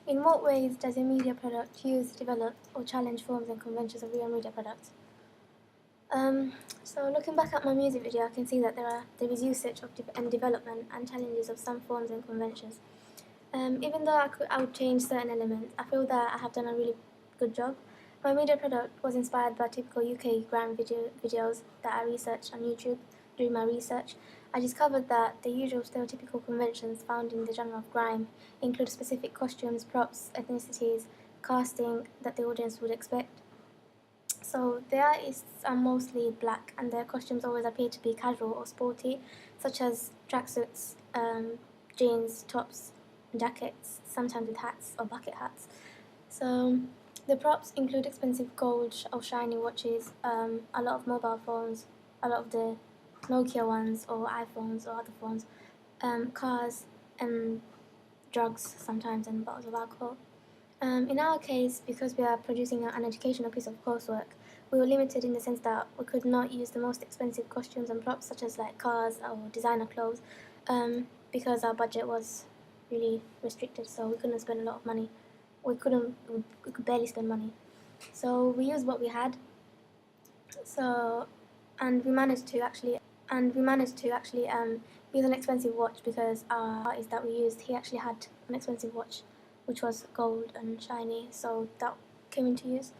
In what ways does a media product use, develop, or challenge forms and conventions of real media products? So looking back at my music video, I can see that there is usage of and development and challenges of some forms and conventions. Even though I would change certain elements, I feel that I have done a really good job. My media product was inspired by typical UK grime videos that I researched on YouTube. During my research, I discovered that the usual stereotypical conventions found in the genre of grime include specific costumes, props, ethnicities, casting that the audience would expect. So the artists are mostly black, and their costumes always appear to be casual or sporty, such as tracksuits, jeans, tops, jackets, sometimes with hats or bucket hats. So the props include expensive gold or shiny watches, a lot of mobile phones, a lot of the Nokia ones or iPhones or other phones, cars, and drugs sometimes, and bottles of alcohol. In our case, because we are producing an educational piece of coursework, we were limited in the sense that we could not use the most expensive costumes and props, such as like cars or designer clothes, because our budget was really restricted. So we couldn't spend a lot of money. We could barely spend money. So we used what we had. So, and we managed to actually use an expensive watch, because our artist that we used, he actually had an expensive watch which was gold and shiny, so that came into use.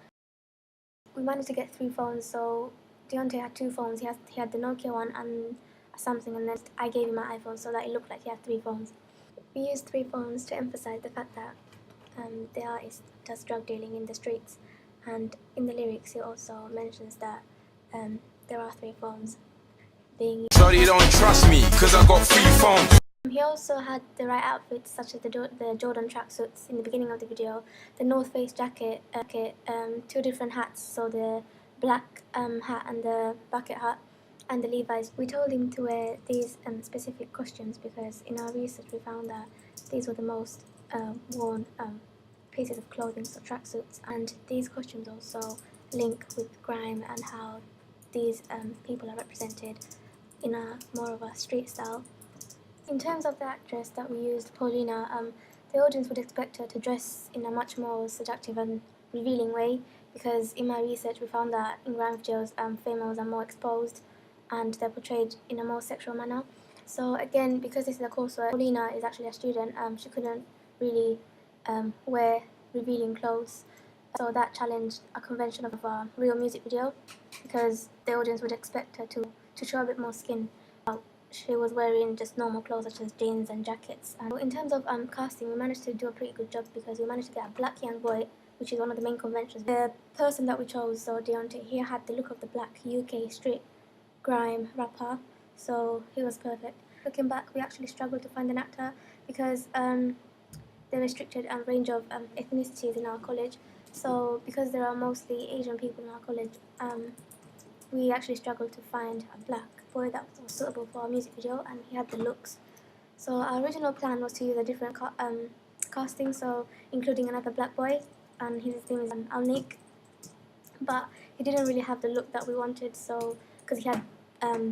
We managed to get 3 phones, so Deontay had 2 phones. He had the Nokia one and a Samsung, and then I gave him my iPhone so that it looked like he had 3 phones. We used 3 phones to emphasize the fact that the artist does drug dealing in the streets, and in the lyrics he also mentions that there are 3 phones being used. So you don't trust me, cause I got 3 phones. He also had the right outfits, such as the Jordan tracksuits in the beginning of the video, the North Face jacket, 2 different hats, so the black hat and the bucket hat, and the Levi's. We told him to wear these specific costumes because in our research we found that these were the most worn pieces of clothing, so tracksuits, and these costumes also link with grime and how these people are represented in a more of a street style. In terms of the actress that we used, Paulina, the audience would expect her to dress in a much more seductive and revealing way, because in my research we found that in grime videos, females are more exposed and they're portrayed in a more sexual manner. So again, because this is a coursework, Paulina is actually a student, she couldn't really wear revealing clothes, so that challenged a convention of a real music video, because the audience would expect her to show a bit more skin. She was wearing just normal clothes such as jeans and jackets. And in terms of casting, we managed to do a pretty good job, because we managed to get a black young boy, which is one of the main conventions. The person that we chose, so Deontay, he had the look of the black UK street grime rapper, so he was perfect. Looking back, we actually struggled to find an actor, because the restricted range of ethnicities in our college. So because there are mostly Asian people in our college, we actually struggled to find a black boy that was suitable for our music video, and he had the looks. So our original plan was to use a different casting, so including another black boy, and his name is Alnick, but he didn't really have the look that we wanted, so because he had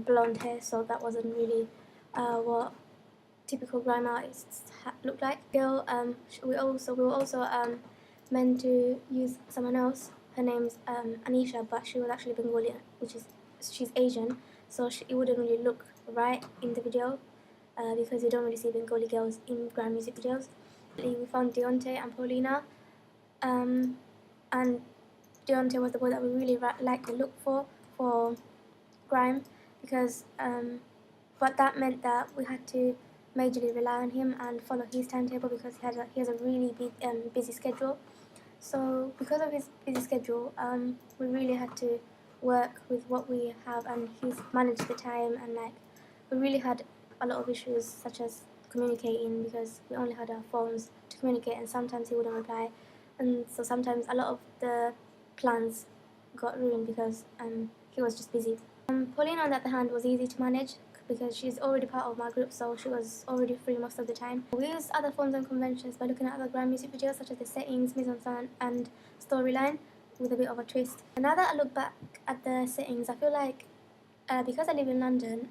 blonde hair, so that wasn't really what typical grime artists look like. Girl, we were also meant to use someone else. Her name's Anisha, but she was actually Bengali, she's Asian, so it wouldn't really look right in the video, because you don't really see Bengali girls in grime music videos. We found Deontay and Paulina, and Deontay was the boy that we really liked the look for grime, because but that meant that we had to majorly rely on him and follow his timetable, because he has a really busy schedule. So because of his busy schedule, we really had to work with what we have, and he's managed the time, and we really had a lot of issues, such as communicating, because we only had our phones to communicate, and sometimes he wouldn't reply, and so sometimes a lot of the plans got ruined because he was just busy. Paulina, on the other hand, was easy to manage, because she's already part of my group, so she was already free most of the time. We used other forms and conventions by looking at other grime music videos, such as the settings, mise-en-scène, and storyline, with a bit of a twist. And now that I look back at the settings, I feel like because I live in London,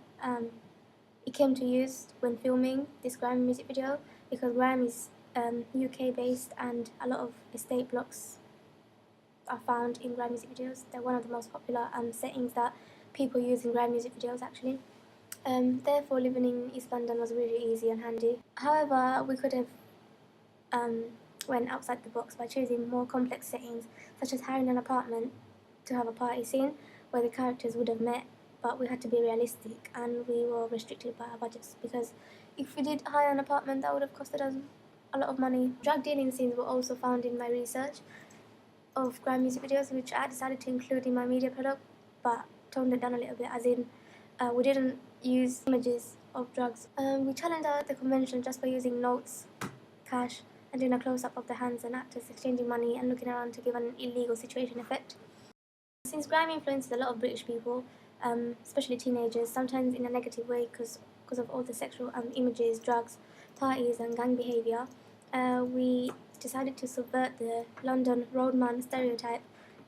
it came to use when filming this grime music video, because grime is UK based, and a lot of estate blocks are found in grime music videos. They're one of the most popular settings that people use in grime music videos actually. Therefore, living in East London was really easy and handy. However, we could have went outside the box by choosing more complex settings, such as hiring an apartment to have a party scene where the characters would have met, but we had to be realistic and we were restricted by our budgets, because if we did hire an apartment, that would have costed us a lot of money. Drug dealing scenes were also found in my research of grime music videos, which I decided to include in my media product, but toned it down a little bit, as in we didn't use images of drugs. We challenged out the convention just by using notes, cash, and doing a close-up of the hands and actors exchanging money and looking around to give an illegal situation effect. Since grime influences a lot of British people, especially teenagers, sometimes in a negative way because of all the sexual images, drugs, parties, and gang behaviour, we decided to subvert the London roadman stereotype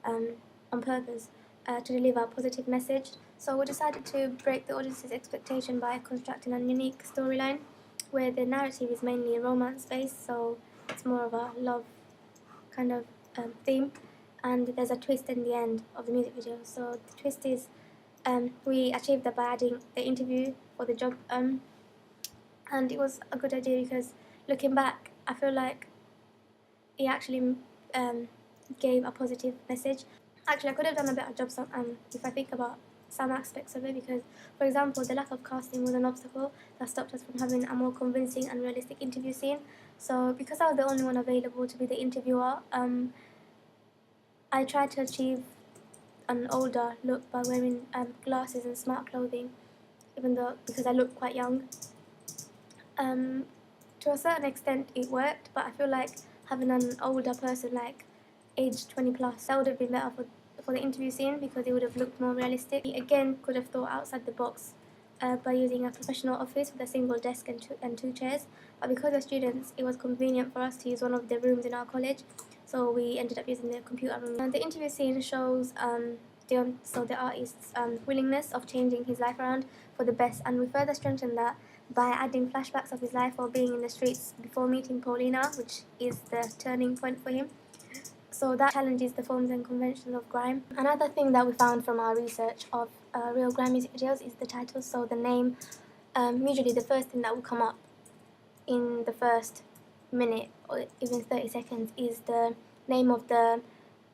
on purpose to deliver a positive message. So we decided to break the audience's expectation by constructing a unique storyline where the narrative is mainly romance-based, so it's more of a love kind of theme, and there's a twist in the end of the music video. So the twist is we achieved that by adding the interview for the job, and it was a good idea because looking back, I feel like it actually gave a positive message. Actually, I could have done a better job if I think about some aspects of it, because, for example, the lack of casting was an obstacle that stopped us from having a more convincing and realistic interview scene. So because I was the only one available to be the interviewer, I tried to achieve an older look by wearing glasses and smart clothing, even though because I look quite young. To a certain extent, it worked, but I feel like having an older person, like age 20 plus, that would have been better for the interview scene because it would have looked more realistic. We again could have thought outside the box by using a professional office with a single desk and two chairs, but because we're students, it was convenient for us to use one of the rooms in our college, so we ended up using the computer room. And the interview scene shows the artist's willingness of changing his life around for the best, and we further strengthened that by adding flashbacks of his life while being in the streets before meeting Paulina, which is the turning point for him. So that challenges the forms and conventions of grime. Another thing that we found from our research of real grime music videos is the title. So the name, usually the first thing that will come up in the first minute or even 30 seconds is the name of the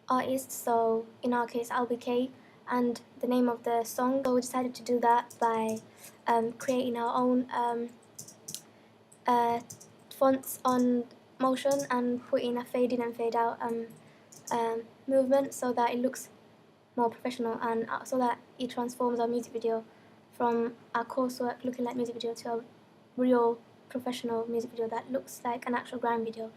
artist. So in our case, LBK, and the name of the song. So we decided to do that by creating our own fonts on motion and putting a fade in and fade out movement so that it looks more professional, and so that it transforms our music video from our coursework looking like music video to a real professional music video that looks like an actual grime video.